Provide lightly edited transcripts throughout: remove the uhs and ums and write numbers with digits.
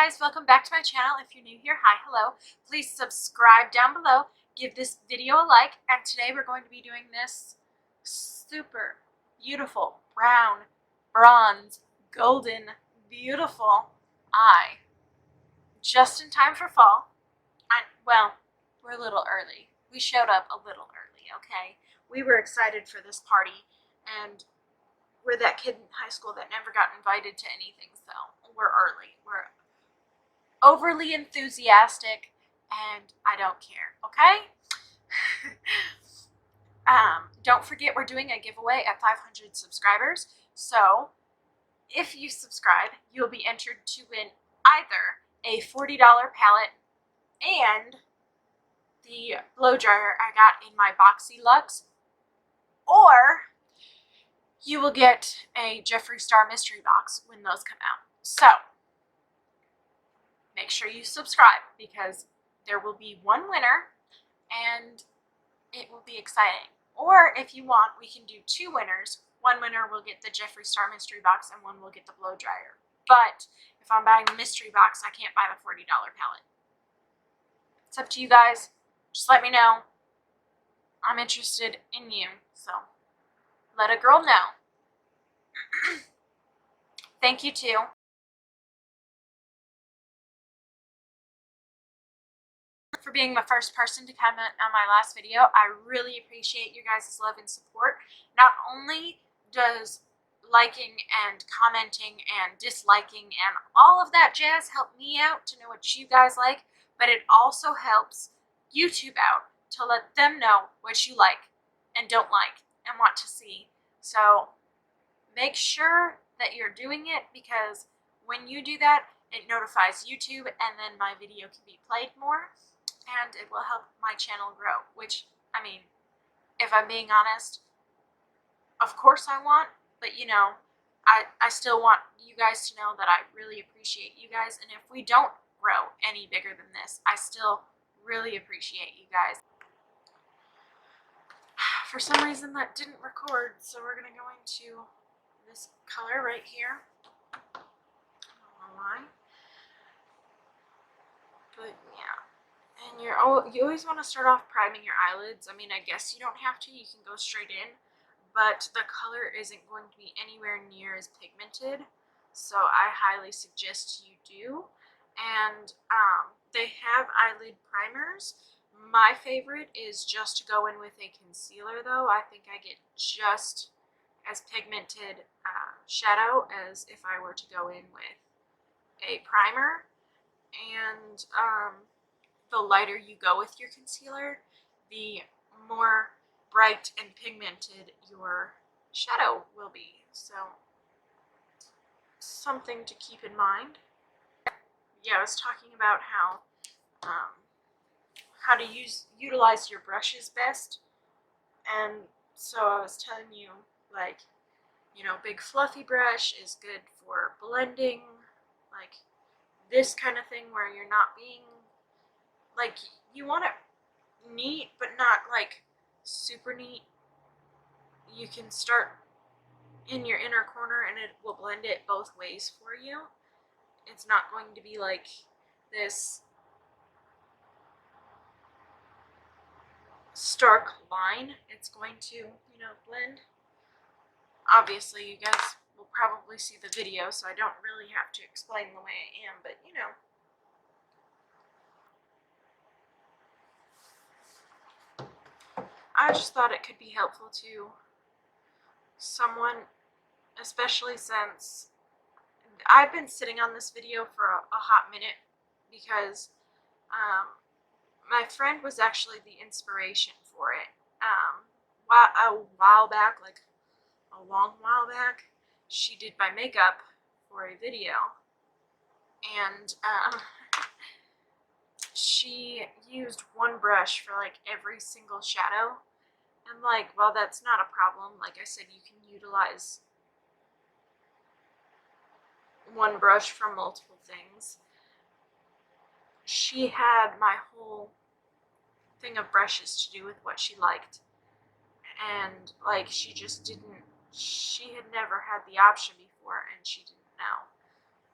guys, welcome back to my channel. If you're new here, hi, hello. Please subscribe down below, give this video a like, and today we're going to be doing this super beautiful brown, bronze, golden, beautiful eye. Just in time for fall. Well, we're a little early. We showed up a little early, okay? We were excited for this party, and we're that kid in high school that never got invited to anything, so we're early. We're overly enthusiastic, and I don't care, okay? Don't forget we're doing a giveaway at 500 subscribers, so if you subscribe, you'll be entered to win either a $40 palette and the blow dryer I got in my BoxyLux, or you will get a Jeffree Star mystery box when those come out. So make sure you subscribe because there will be one winner and it will be exciting. Or if you want, we can do two winners. One winner will get the Jeffree Star mystery box and one will get the blow dryer. But if I'm buying the mystery box, I can't buy the $40 palette. It's up to you guys. Just let me know. I'm interested in you, so let a girl know. Thank you too. For being the first person to comment on my last video. I really appreciate your guys' love and support. Not only does liking and commenting and disliking and all of that jazz help me out to know what you guys like, but it also helps YouTube out to let them know what you like and don't like and want to see. So make sure that you're doing it, because when you do that, it notifies YouTube and then my video can be played more and it will help my channel grow, which, I mean, if I'm being honest, of course I want, but you know, I still want you guys to know that I really appreciate you guys, and if we don't grow any bigger than this, I still really appreciate you guys. For some reason that didn't record, so we're going to go into this color right here. I don't know why. But yeah. And you always want to start off priming your eyelids. I mean, I guess you don't have to. You can go straight in. But the color isn't going to be anywhere near as pigmented. So I highly suggest you do. And they have eyelid primers. My favorite is just to go in with a concealer, though. I think I get just as pigmented shadow as if I were to go in with a primer. And the lighter you go with your concealer, the more bright and pigmented your shadow will be. So something to keep in mind. Yeah, I was talking about how to utilize your brushes best, and so I was telling you, like, you know, big fluffy brush is good for blending, like this kind of thing where you're not being, like, you want it neat but not like super neat. You can start in your inner corner and it will blend it both ways for you. It's not going to be like this stark line. It's going to, you know, blend. Obviously you guys will probably see the video, so I don't really have to explain the way I am, but you know. I just thought it could be helpful to someone, especially since I've been sitting on this video for a hot minute, because my friend was actually the inspiration for it. A while back, like a long while back, she did my makeup for a video, and she used one brush for like every single shadow. And like, well, that's not a problem. Like I said, you can utilize one brush for multiple things. She had my whole thing of brushes to do with what she liked, and like she had never had the option before, and she didn't know.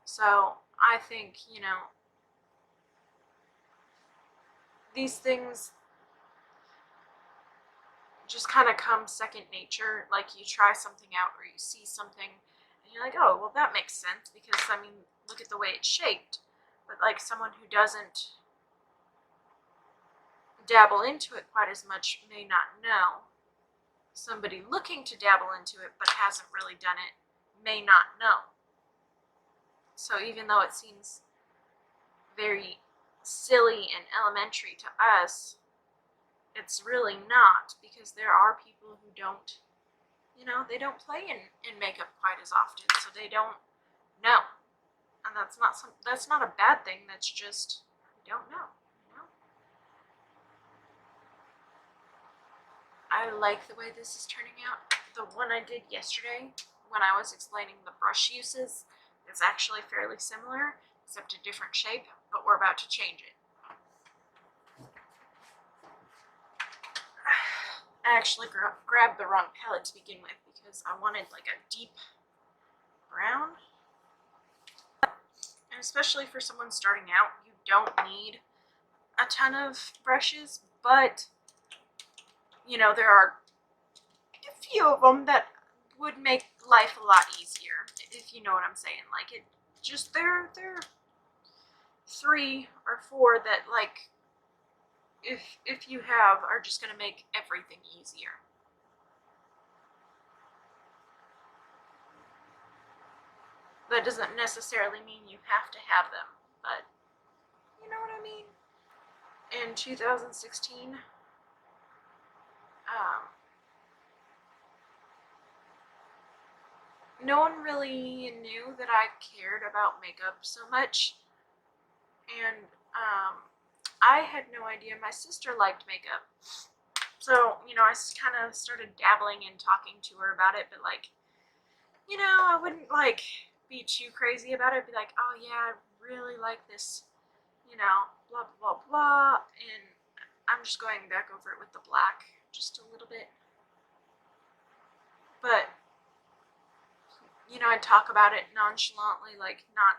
So I think, you know, these things just kind of come second nature. Like you try something out or you see something and you're like, oh, well, that makes sense because, I mean, look at the way it's shaped. But like someone who doesn't dabble into it quite as much may not know. Somebody looking to dabble into it but hasn't really done it may not know. So even though it seems very silly and elementary to us, it's really not, because there are people who don't, you know, they don't play in makeup quite as often, so they don't know. And that's not a bad thing, that's just, we don't know, you know? I like the way this is turning out. The one I did yesterday, when I was explaining the brush uses, is actually fairly similar, except a different shape, but we're about to change it. I actually grabbed the wrong palette to begin with because I wanted like a deep brown. And especially for someone starting out, you don't need a ton of brushes, but you know, there are a few of them that would make life a lot easier, if you know what I'm saying. Like, it just, there are 3 or 4 that, like, if you have, are just going to make everything easier. That doesn't necessarily mean you have to have them, but you know what I mean? In 2016, no one really knew that I cared about makeup so much, and I had no idea my sister liked makeup. So, you know, I kind of started dabbling and talking to her about it, but like, you know, I wouldn't like be too crazy about it. I'd be like, oh yeah, I really like this, you know, blah, blah, blah, blah. And I'm just going back over it with the black just a little bit. But, you know, I'd talk about it nonchalantly, like not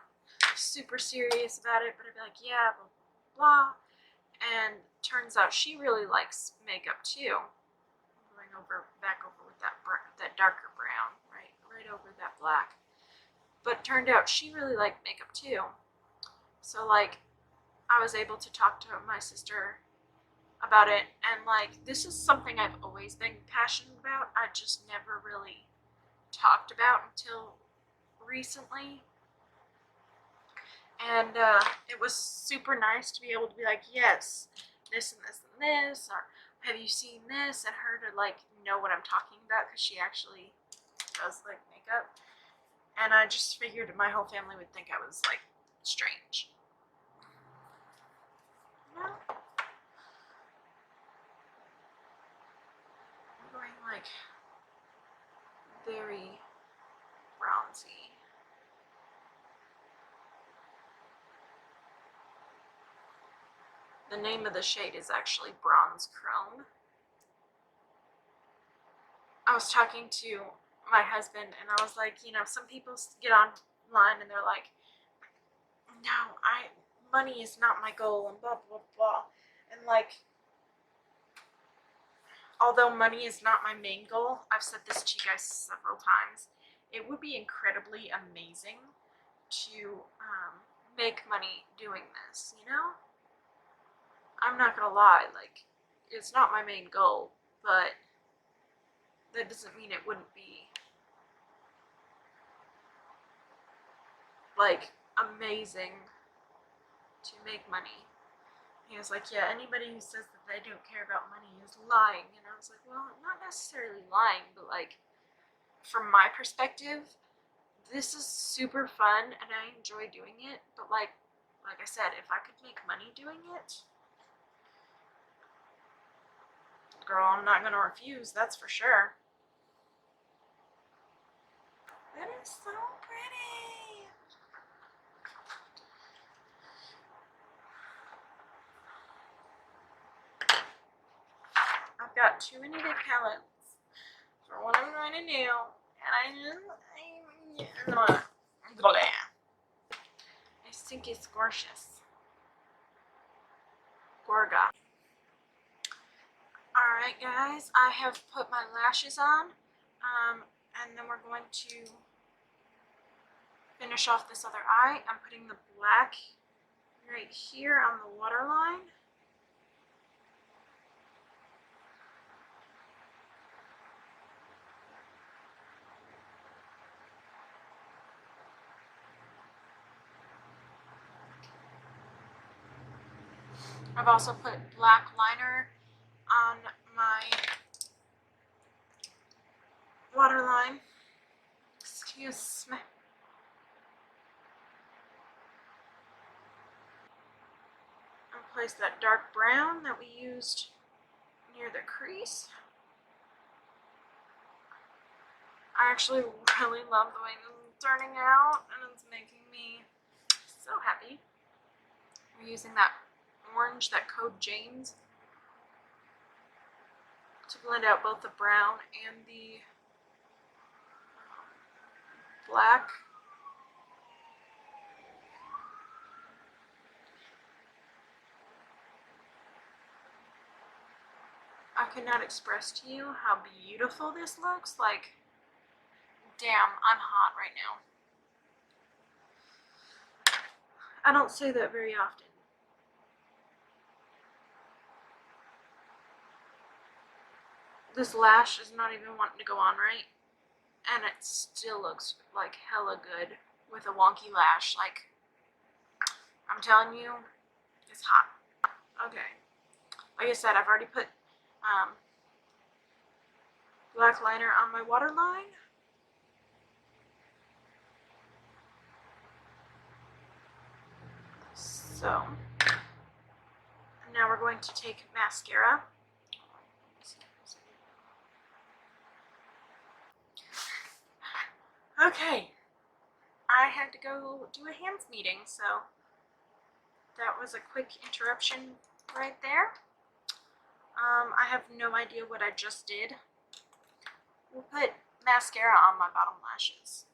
super serious about it, but I'd be like, yeah, blah, blah. And turns out she really likes makeup too. I'm going back over with that darker brown, right over that black. But turned out she really liked makeup too. So like, I was able to talk to my sister about it, and like, this is something I've always been passionate about. I just never really talked about until recently. And it was super nice to be able to be like, yes, this and this and this, or have you seen this, and her to like know what I'm talking about, because she actually does like makeup. And I just figured my whole family would think I was like strange. You know? I'm going like very bronzy. The name of the shade is actually Bronze Chrome. I was talking to my husband and I was like, you know, some people get online and they're like, no, money is not my goal and blah, blah, blah. And like, although money is not my main goal, I've said this to you guys several times, it would be incredibly amazing to make money doing this, you know? I'm not gonna lie, like, it's not my main goal, but that doesn't mean it wouldn't be, like, amazing to make money. He was like, yeah, anybody who says that they don't care about money is lying. And I was like, well, not necessarily lying, but like, from my perspective, this is super fun and I enjoy doing it. But like I said, if I could make money doing it, girl, I'm not gonna refuse, that's for sure. That is so pretty. I've got too many big palettes for what I'm going to do, and I just think it's gorgeous. Gorga. Alright guys, I have put my lashes on, and then we're going to finish off this other eye. I'm putting the black right here on the waterline. I've also put black liner on my waterline. Excuse me. And place that dark brown that we used near the crease. I actually really love the way this is turning out, and it's making me so happy. We're using that orange, that Code James, to blend out both the brown and the black. I could not express to you how beautiful this looks. Like, damn, I'm hot right now. I don't say that very often. This lash is not even wanting to go on right, and it still looks like hella good with a wonky lash. Like, I'm telling you, it's hot. Okay, like I said, I've already put black liner on my waterline. So, now we're going to take mascara. Okay, I had to go do a hands meeting, so that was a quick interruption right there. I have no idea what I just did. We'll put mascara on my bottom lashes.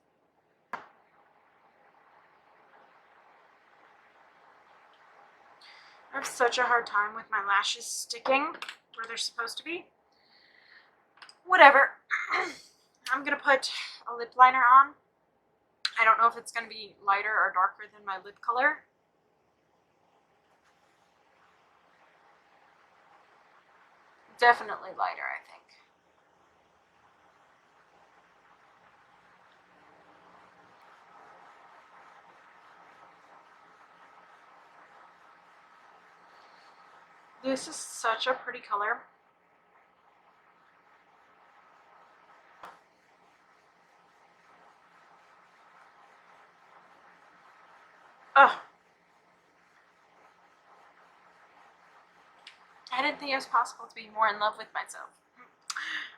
I have such a hard time with my lashes sticking where they're supposed to be. Whatever. I'm going to put a lip liner on. I don't know if it's going to be lighter or darker than my lip color. Definitely lighter, I think. This is such a pretty color. Ugh. I didn't think it was possible to be more in love with myself.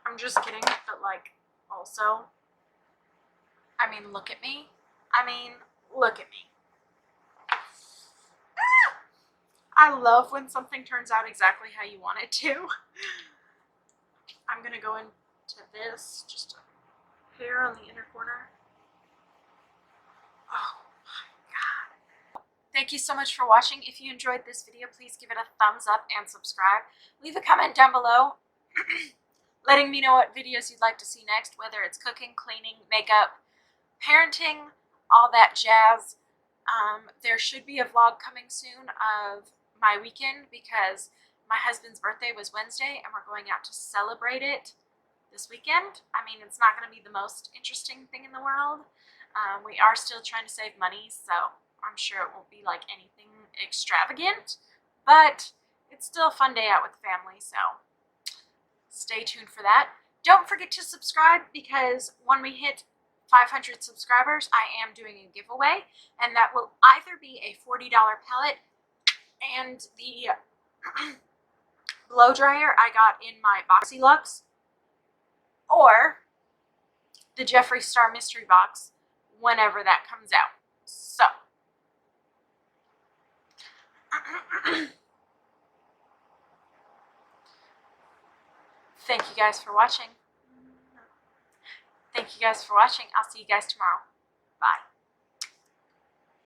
I'm just kidding, but like, also, I mean, look at me. I mean, look at me. I love when something turns out exactly how you want it to. I'm gonna go into this, just a hair on the inner corner. Oh my god. Thank you so much for watching. If you enjoyed this video, please give it a thumbs up and subscribe. Leave a comment down below letting me know what videos you'd like to see next, whether it's cooking, cleaning, makeup, parenting, all that jazz. There should be a vlog coming soon of my weekend because my husband's birthday was Wednesday and we're going out to celebrate it this weekend. I mean, it's not going to be the most interesting thing in the world. We are still trying to save money, so I'm sure it won't be like anything extravagant, but it's still a fun day out with the family, so stay tuned for that. Don't forget to subscribe because when we hit 500 subscribers, I am doing a giveaway, and that will either be a $40 palette and the blow dryer I got in my BoxyLux, or the Jeffree Star mystery box whenever that comes out. So, thank you guys for watching. Thank you guys for watching. I'll see you guys tomorrow. Bye.